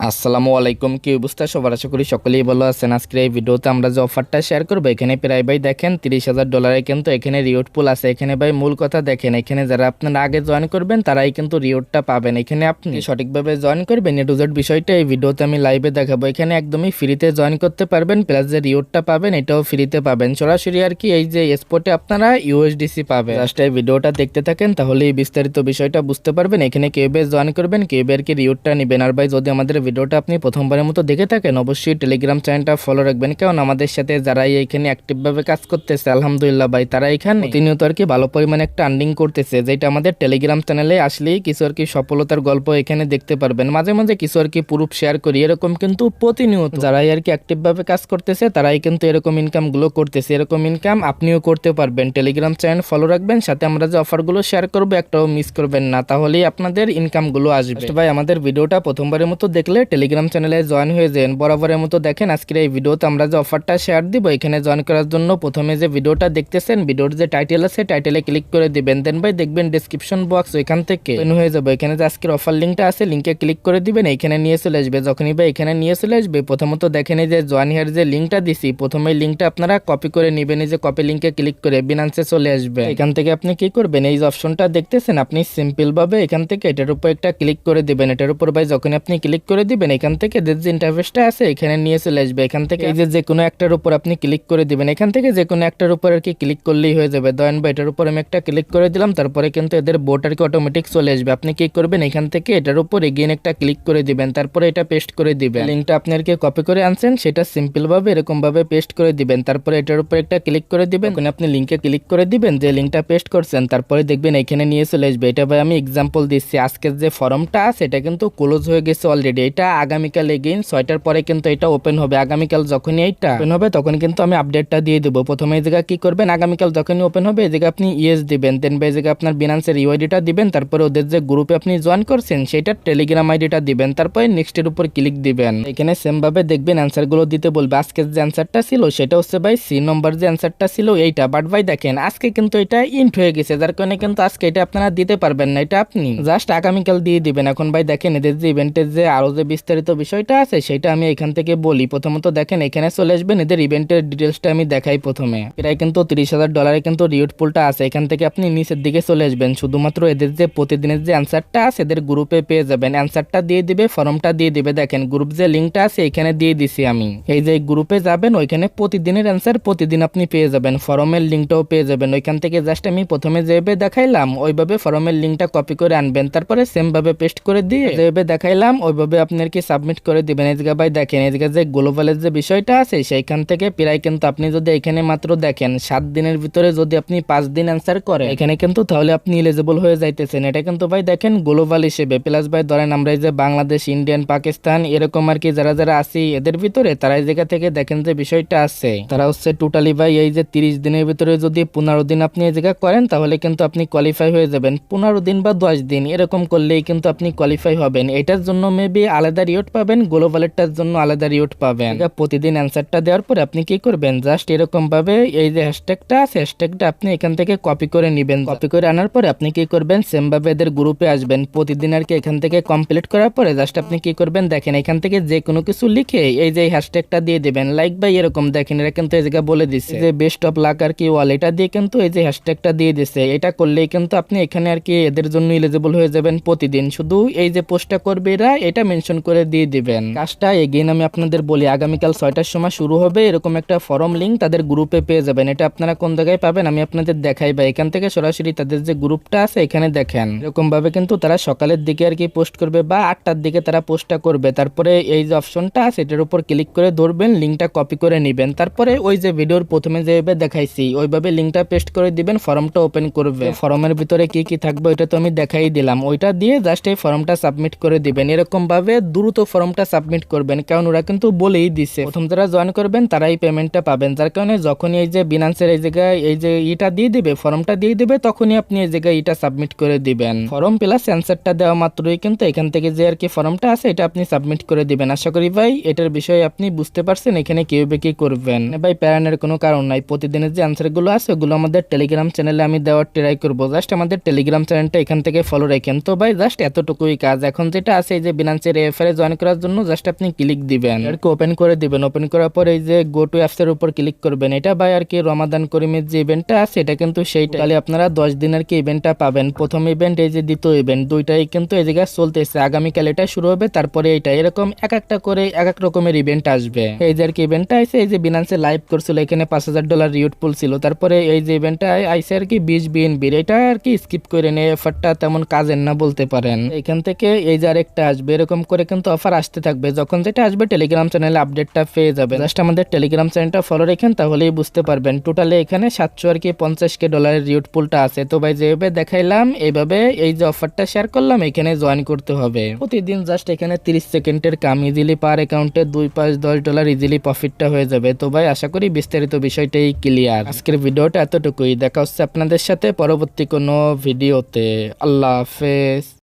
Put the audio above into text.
আসসালামু আলাইকুম, কি অবস্থা সবার? আশা করি সকলেই ভালো আছেন। আজকের এই ভিডিওতে আমরা যে অফারটা শেয়ার করবো, এখানে প্রায় ভাই দেখেন $30,000 কিন্তু এখানে রিওয়ার্ড পুল আছে। এখানে ভাই মূল কথা দেখেন, এখানে যারা আপনারা আগে জয়েন করবেন তারাই কিন্তু রিওয়ার্ডটা পাবেন। এখানে আপনি সঠিকভাবে জয়েন করবেন এ টু জেড বিষয়টা এই ভিডিওতে আমি লাইভে দেখাবো। এখানে একদমই ফ্রিতে জয়েন করতে পারবেন, প্লাস যে রিওয়ার্ডটা পাবেন এটাও ফ্রিতে পাবেন। সরাসরি আর কি এই যে স্পটে আপনারা ইউএসডিসি পাবেন। জাস্ট এই ভিডিওটা দেখতে থাকেন, তাহলে এই বিস্তারিত বিষয়টা বুঝতে পারবেন। এখানে কিভাবে জয়েন করবেন, কিভাবে আর কি রিওয়ার্ডটা নেবেন। আর ভাই যদি আমাদের ভিডিওটা আপনি প্রথমবারের মতো দেখে থাকেন, অবশ্যই টেলিগ্রাম চ্যানেলটা ফলো রাখবেন, কারণ আমাদের সাথে যারাই এখানে অ্যাক্টিভভাবে কাজ করতেছে আলহামদুলিল্লাহ ভাই, তারা এখানে প্রতিনিয়ত আর কি ভালো পরিমাণে একটা আর্নিং করতেছে, যেটা আমাদের টেলিগ্রাম চ্যানেলে আসলেই কিছু আর কি সফলতার গল্প এখানে দেখতে পারবেন। মাঝে মাঝে কিছু আর কি প্রুফ শেয়ার করি, এরকম কিন্তু প্রতিনিয়ত যারাই আর কি অ্যাক্টিভভাবে কাজ করতেছে তারাই কিন্তু এরকম ইনকাম গুলো করতেছে। এরকম ইনকাম আপনিও করতে পারবেন। টেলিগ্রাম চ্যানেল ফলো রাখবেন, সাথে আমরা যে অফারগুলো শেয়ার করবো একটাও মিস করবেন না, তাহলেই আপনাদের ইনকাম গুলো আসবে। ভাই আমাদের ভিডিওটা প্রথমবারের মতো দেখলে টেলিগ্রাম চ্যানেলে জয়েন হয়ে যান। বরাবরের মতো দেখেন আজকের এই ভিডিওতে আমরা যে অফারটা শেয়ার দিব, এখানে জয়েন করার জন্য প্রথমে যে ভিডিওটা দেখতেছেন, ভিডিওর যে টাইটেল আছে টাইটেলে ক্লিক করে দিবেন। দেন ভাই দেখবেন ডেসক্রিপশন বক্স, ওইখান থেকে ওপেন হয়ে যাবে। এখানে যে আজকের অফার লিঙ্কটা আছে, লিঙ্কে ক্লিক করে দিবেন, এখানে নিয়ে চলে আসবে। যখনই ভাই এখানে নিয়ে চলে আসবে, প্রথমত দেখেন এই যে জয়েন হিয়ার যে লিঙ্কটা দিছি, প্রথমে লিঙ্কটা আপনারা কপি করে নেবেন। এই যে কপি লিঙ্কে ক্লিক করে বিনান্সে চলে আসবে। এখান থেকে আপনি কি করবেন, এই যে অপশনটা দেখতেছেন, আপনি সিম্পল ভাবে এখান থেকে এটার উপর একটা ক্লিক করে দিবেন। এটার উপর ভাই যখন আপনি ক্লিক করে দিবেন, এখান থেকে যে ইন্টারফেসটা আছে এখানে নিয়ে চলে আসবে। এখান থেকে এই যে কোনো একটার উপর আপনি ক্লিক করে দিবেন। এখান থেকে যে কোনো একটার উপর আর কি ক্লিক করলেই হয়ে যাবে। ধরেন বা এটার উপর আমি একটা ক্লিক করে দিলাম, তারপরে কিন্তু এদের বোট আর কি অটোমেটিক চলে আসবে। আপনি কি করবেন, এখান থেকে এটার উপর এগেইন একটা ক্লিক করে দিবেন, তারপরে এটা পেস্ট করে দিবেন। লিঙ্কটা আপনি আর কি কপি করে আনছেন সেটা সিম্পল ভাবে এরকম ভাবে পেস্ট করে দিবেন, তারপরে এটার উপর একটা ক্লিক করে দিবেন। ওখানে আপনি লিঙ্কে ক্লিক করে দিবেন, যে লিঙ্কটা পেস্ট করছেন, তারপরে দেখবেন এখানে নিয়ে চলে আসবে। এটা ভাই আমি এক্সাম্পল দিচ্ছি, আজকের যে ফর্মটা আছে এটা কিন্তু ক্লোজ হয়ে গেছে অলরেডি। এটা আগামীকাল এগেইন 6টার পরে কিন্তু এটা ওপেন হবে। আগামীকাল যখনই এইটা ওপেন হবে তখন কিন্তু আমি আপডেটটা দিয়ে দেবো। প্রথমে এই জায়গা কি করবেন, আগামীকাল যখনই ওপেন হবে এই জায়গা আপনি ইয়েস দিবেন, দেন এই জায়গা আপনার বিনান্সের ইউআইডিটা দিবেন, তারপরে ওদের যে গ্রুপে আপনি জয়েন করছেন সেটার টেলিগ্রাম আইডিটা দিবেন, তারপরে নেক্সটের উপর ক্লিক দিবেন। এখানে সেম ভাবে দেখবেন অ্যান্সারগুলো দিতে বলবে। আজকের যে অ্যান্সারটা ছিল সেটা হচ্ছে ভাই সি নম্বর যে অ্যান্সারটা ছিল এইটা, বাট ভাই দেখেন আজকে কিন্তু এটা ইন্ট হয়ে গেছে, যার কারণে কিন্তু আজকে এটা আপনারা দিতে পারবেন না, এটা আপনি জাস্ট আগামীকাল দিয়ে দিবেন। এখন ভাই দেখেন এদের যে ইভেন্টের যে আরো যে বিস্তারিত বিষয়টা আছে সেটা আমি এখান থেকে বলি। প্রথমত দেখেন এখানে চলে আসবেন, এদের ইভেন্টের ডিটেলসটা আমি দেখাই। প্রথমে প্রায় কিন্তু $30,000 কিন্তু রিওয়ার্ড পুলটা আছে। এখান থেকে আপনি নিচের দিকে চলে আসবেন, শুধুমাত্র এদের যে প্রতিদিনের যে অ্যান্সারটা আছে এদের গ্রুপে পেয়ে যাবেন। অ্যান্সারটা দিয়ে দিবে, ফর্মটা দিয়ে দিবে। দেখেন গ্রুপ যে লিঙ্কটা আছে এখানে দিয়ে দিছি আমি। এই যে গ্রুপে যাবেন, ওইখানে প্রতিদিনের অ্যান্সার প্রতিদিন আপনি পেয়ে যাবেন, ফর্মের লিঙ্কটাও পেয়ে যাবেন। ওইখান থেকে জাস্ট আমি প্রথমে যেভাবে দেখাইলাম ওইভাবে ফর্মের লিঙ্কটা কপি করে আনবেন, তারপরে সেম ভাবে পেস্ট করে দিয়ে যেভাবে দেখাইলাম ওইভাবে আপনার কি সাবমিট করে দিবেন। এই জায়গা ভাই দেখেন এই জায়গা যে গ্লোবালের যে বিষয়টা আছে সেইখান থেকে প্রায় কিন্তু আপনি যদি এখানে মাত্র দেখেন 7 দিনের ভিতরে যদি আপনি 5 দিন অ্যান্সার করেন এখানে কিন্তু তাহলে আপনি এলিজিবল হয়ে যাইতেছেন। এটা কিন্তু ভাই দেখেন গ্লোবাল হিসেবে। প্লাস ভাই ধরেন আমরা এই যে বাংলাদেশ, ইন্ডিয়ান, পাকিস্তান এরকম আর কি যারা যারা আছি এদের ভিতরে, তারা এই জায়গা থেকে দেখেন যে বিষয়টা আছে, তারা হচ্ছে টোটালি ভাই এই যে 30 দিনের ভিতরে যদি 15 দিন আপনি এই জায়গা করেন তাহলে কিন্তু আপনি কোয়ালিফাই হয়ে যাবেন। 15 দিন বা 10 দিন এরকম করলেই কিন্তু আপনি কোয়ালিফাই হবেন। এটার জন্য মেবি আলাদা রিওয়ার্ড পাবেন, গ্লোবালেরটার জন্য আলাদা রিওয়ার্ড পাবেন। প্রতিদিন অ্যান্সারটা দেওয়ার পরে আপনি কি করবেন, জাস্ট এরকম ভাবে এই যে হ্যাশট্যাগটা আছে হ্যাশট্যাগটা আপনি এখান থেকে কপি করে নেবেন। কপি করে আনার পরে আপনি কি করবেন, সেম ভাবে এদের গ্রুপে আসবেন। প্রতিদিন আর কি এখান থেকে কমপ্লিট করার পরে জাস্ট আপনি কি করবেন, দেখেন এখান থেকে যে কোনো কিছু লিখে এই যে হ্যাশট্যাগটা দিয়ে দিবেন। লাইক ভাই এরকম দেখেন এরা কিন্তু এই জায়গা বলে দিচ্ছে যে বেস্ট অফ লাক আর কি ওয়াল, এটা দিয়ে কিন্তু এই যে হ্যাশট্যাগটা দিয়ে দিচ্ছে। এটা করলেই কিন্তু আপনি এখানে আর কি এদের জন্য এলিজিবল হয়ে যাবেন প্রতিদিন। শুধু এই যে পোস্টটা করবে এরা এটা মেনশন করে দিয়ে দিবেন। কাজটা এগেইন আমি আপনাদের বলি, আগামীকাল 6টার সময় শুরু হবে। এরকম একটা ফর্ম লিঙ্ক তাদের গ্রুপে পেয়ে যাবেন। এটা আপনারা কোন জায়গায় পাবেন আমি আপনাদের দেখাই, বা এখান থেকে সরাসরি তাদের যে গ্রুপটা আছে এখানে দেখেন এরকম ভাবে কিন্তু তারা সকালের দিকে আর কি পোস্ট করবে বা 8টার দিকে তারা পোস্টটা করবে। তারপরে এই যে অপশনটা আছে এটার উপর ক্লিক করে ধরবেন, লিঙ্কটা কপি করে নেবেন, তারপরে ওই যে ভিডিওর প্রথমে যেভাবে দেখাইছি ওইভাবে লিঙ্কটা পেস্ট করে দিবেন, ফর্মটা ওপেন করবে। ফর্মের ভিতরে কি কি থাকবে ওইটা তো আমি দেখাই দিলাম, ওইটা দিয়ে জাস্ট এই ফর্মটা সাবমিট করে দিবেন। এরকম ভাবে দ্রুত ফর্মটা সাবমিট করবেন, কারণ ওরা কিন্তু বলেই দিছে প্রথম যারা জয়েন করবেন তারাই পেমেন্টটা পাবেন। যার কারণে যখনই এই যে বিনান্সের এই জায়গায় এই যে ইটা দিয়ে দিবে, ফর্মটা দিয়ে দিবে, তখনই আপনি এই জায়গায় ইটা সাবমিট করে দিবেন। ফর্ম প্লাস অ্যান্সারটা দেওয়া মাত্রই কিন্তু এখান থেকে যে আর কি ফর্মটা আছে এটা আপনি সাবমিট করে দিবেন। আশা করি ভাই এটার বিষয়ে আপনি বুঝতে পারছেন এখানে কিভাবে কি করবেন। ভাই প্যারানের কোনো কারণ নাই, প্রতিদিনের যে অ্যান্সারগুলো আছে ওগুলো আমাদের টেলিগ্রাম চ্যানেলে আমি দেওয়ার ট্রাই করবো। জাস্ট আমাদের টেলিগ্রাম চ্যানেলটা এখান থেকে ফলো রাখেন। তো ভাই জাস্ট এতটুকুই কাজ। এখন যেটা আছে এই যে বিনান্সের এফআইআর জয়েন করার জন্য জাস্ট আপনি ক্লিক দিবেন, আর কি ওপেন করে দিবেন। ওপেন করার পর এই যে গো টু অ্যাপস এর উপর ক্লিক করবেন। এটা ভাই আর কি রমাদান করিমের যে ইভেন্টটা আছে এটা কিন্তু সেইটা, তাহলে আপনারা 10 দিনের কি ইভেন্টটা পাবেন। প্রথম ইভেন্ট এই যে দ্বিতীয় ইভেন্ট, দুইটাই কিন্তু এই জায়গায় চলতেছে। আগামীকাল এটা শুরু হবে, তারপরে এইটা, এরকম এক একটা করে এক এক রকমের ইভেন্ট আসবে। এই যে আর কি ইভেন্টটা আইছে, এই যে বিনান্সে লাইভ করছিল, এখানে $5000 রিওয়ার্ড পুল ছিল। তারপরে এই যে ইভেন্টটা আইছে আর কি 20 বিএনবির, এটা আর কি স্কিপ করে নিয়ে অফারটা তেমন কাজের না বলতে পারেন। এখান থেকে এই যে আরেকটা আসবে, এরকম করে কিন্তু অফার আসতে থাকবে। যখন যেটা আসবে টেলিগ্রাম চ্যানেলে আপডেটটা পেয়ে যাবে। জাস্ট আমাদের টেলিগ্রাম চ্যানেলটা ফলো রেখেন, তাহলেই বুঝতে পারবেন। টোটালে এখানে 750K রিওয়ার্ড পুলটা আছে। তো ভাই যেভাবে দেখাইলাম এইভাবে এই যে অফারটা শেয়ার করলাম এখানে জয়েন করতে হবে। প্রতিদিন জাস্ট এখানে 30 সেকেন্ডের কাম, ইজিলি পার অ্যাকাউন্টে $2, $5, $10 ইজিলি প্রফিটটা হয়ে যাবে। তো ভাই আশা করি বিস্তারিত বিষয়টাই ক্লিয়ার। আজকের ভিডিওটা এতটুকুই, দেখা হচ্ছে আপনাদের সাথে পরবর্তী কোনো ভিডিওতে। আল্লাহ হাফেজ।